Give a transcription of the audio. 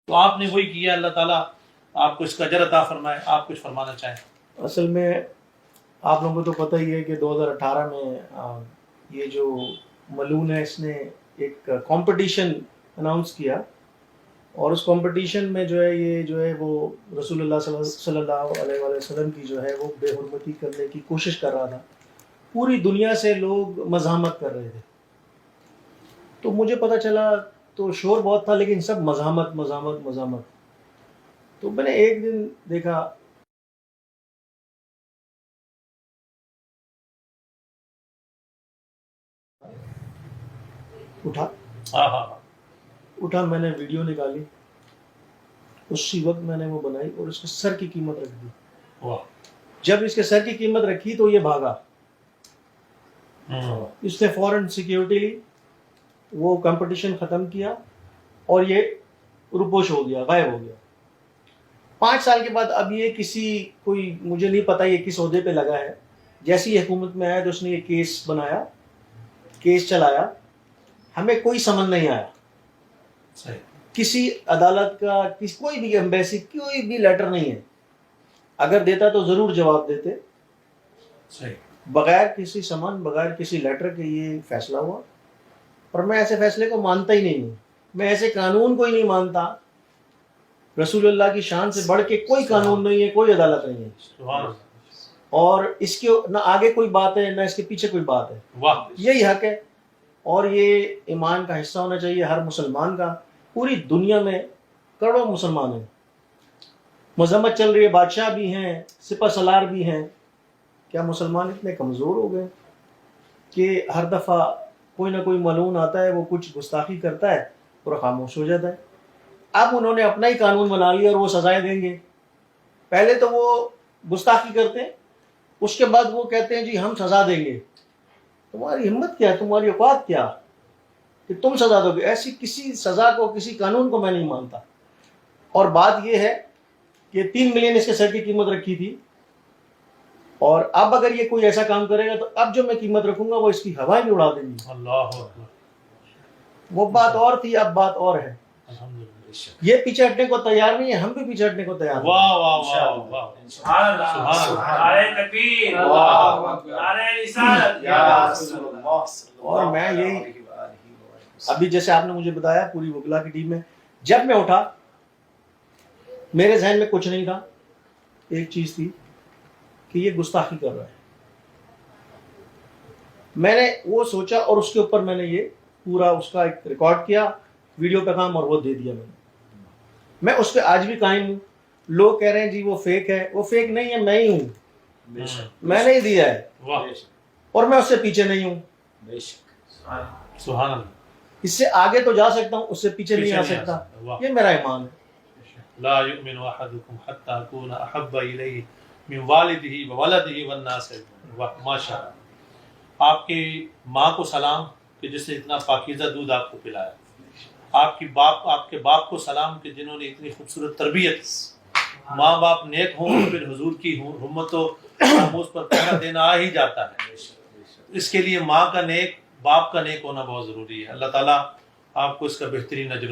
تو آپ نے وہی کیا، اللہ تعالیٰ آپ کو اس کا اجر عطا فرمائے. آپ کچھ فرمانا چاہیں؟ اصل میں آپ لوگوں کو تو پتہ ہی ہے کہ 2018 میں یہ جو ملون ہے اس نے ایک کمپٹیشن اناؤنس کیا، اور اس کمپٹیشن میں جو ہے یہ جو ہے وہ رسول اللہ صلی اللہ علیہ وآلہ وسلم کی جو ہے وہ بے حرمتی کرنے کی کوشش کر رہا تھا. پوری دنیا سے لوگ مزاحمت کر رہے تھے. تو مجھے پتہ چلا تو شور بہت تھا، لیکن سب مزاحمت مزاحمت مزاحمت. تو میں نے ایک دن دیکھا اٹھا میں نے ویڈیو نکالی، اسی وقت میں نے وہ بنائی اور اس کے سر کی قیمت رکھ دی. جب اس کے سر کی قیمت رکھی تو یہ بھاگا. اس نے فوراً سیکیورٹی لی، وہ کمپٹیشن ختم کیا اور یہ روپوش ہو گیا، غائب ہو گیا. 5 سال کے بعد اب یہ کوئی مجھے نہیں پتا یہ کس عہدے پہ لگا ہے. جیسی حکومت میں آیا تو اس نے یہ کیس بنایا، کیس چلایا. ہمیں کوئی سمجھ نہیں آیا، کسی عدالت کا کوئی بھی ایمبیسی کوئی بھی لیٹر نہیں ہے. اگر دیتا تو ضرور جواب دیتے. بغیر کسی سمن، بغیر کسی لیٹر کے یہ فیصلہ ہوا. اور میں ایسے فیصلے کو مانتا ہی نہیں ہوں. میں ایسے قانون کو ہی نہیں مانتا. رسول اللہ کی شان سے بڑھ کے کوئی قانون نہیں ہے، کوئی عدالت نہیں ہے. اور اس کے نہ آگے کوئی بات ہے نہ اس کے پیچھے کوئی بات ہے. یہی حق ہے اور یہ ایمان کا حصہ ہونا چاہیے ہر مسلمان کا. پوری دنیا میں کروڑوں مسلمان ہیں. مذمت چل رہی ہے، بادشاہ بھی ہیں، سپہ سالار بھی ہیں. کیا مسلمان اتنے کمزور ہو گئے کہ ہر دفعہ کوئی نہ کوئی ملعون آتا ہے، وہ کچھ گستاخی کرتا ہے اور خاموش ہو جاتا ہے؟ اب انہوں نے اپنا ہی قانون بنا لیا اور وہ سزائیں دیں گے. پہلے تو وہ گستاخی کرتے ہیں، اس کے بعد وہ کہتے ہیں جی ہم سزا دیں گے. تمہاری ہمت کیا ہے، تمہاری اوقات کیا کہ تم سزا دو گے؟ ایسی کسی سزا کو، کسی قانون کو میں نہیں مانتا. اور بات یہ ہے کہ 3 ملین اس کے سر کی قیمت رکھی تھی، اور اب اگر یہ کوئی ایسا کام کرے گا تو اب جو میں قیمت رکھوں گا وہ اس کی ہوائیں بھی اڑا دیں گی. اللہ اکبر. وہ بات اور تھی، اب بات اور ہے. یہ پیچھے ہٹنے کو تیار نہیں ہے، ہم بھی پیچھے ہٹنے کو تیار نہیں. واہ واہ واہ واہ، سبحان اللہ، نعرہ تکبیر، نعرہ رسالت. اور میں یہی ابھی جیسے آپ نے مجھے بتایا پوری وکلا کی ٹیم میں، جب میں اٹھا میرے ذہن میں کچھ نہیں تھا. ایک چیز تھی کہ یہ گستاخی کر رہا ہے. میں نے وہ سوچا اور اس کے اوپر میں نے یہ پورا اس کا ایک ریکارڈ کیا، ویڈیو پیغام، اور وہ دے دیا. میں اس پہ آج بھی قائم ہوں. لوگ کہہ رہے ہیں جی وہ فیک ہے، وہ فیک نہیں ہے، میں ہی ہوں. میں نے ہی دیا ہے اور میں اس سے پیچھے نہیں ہوں. سبحان اللہ. اس سے آگے تو جا سکتا ہوں، اس سے پیچھے نہیں آ سکتا. یہ میرا ایمان ہے. لا یؤمن احدکم حتی اکون احب الیہ من والدہ وولدہ والناس اجمعین. ماشاء اللہ. آپ کی ماں کو سلام کہ جس نے اتنا پاکیزہ دودھ آپ کو پلایا. آپ کے باپ کو سلام کہ جنہوں نے اتنی خوبصورت تربیت. ماں باپ نیک ہوں پھر حضور کی حرمت و ناموس پر پہرا دینا آ ہی جاتا ہے. اس کے لیے ماں کا نیک، باپ کا نیک ہونا بہت ضروری ہے. اللہ تعالیٰ آپ کو اس کا بہترین اجر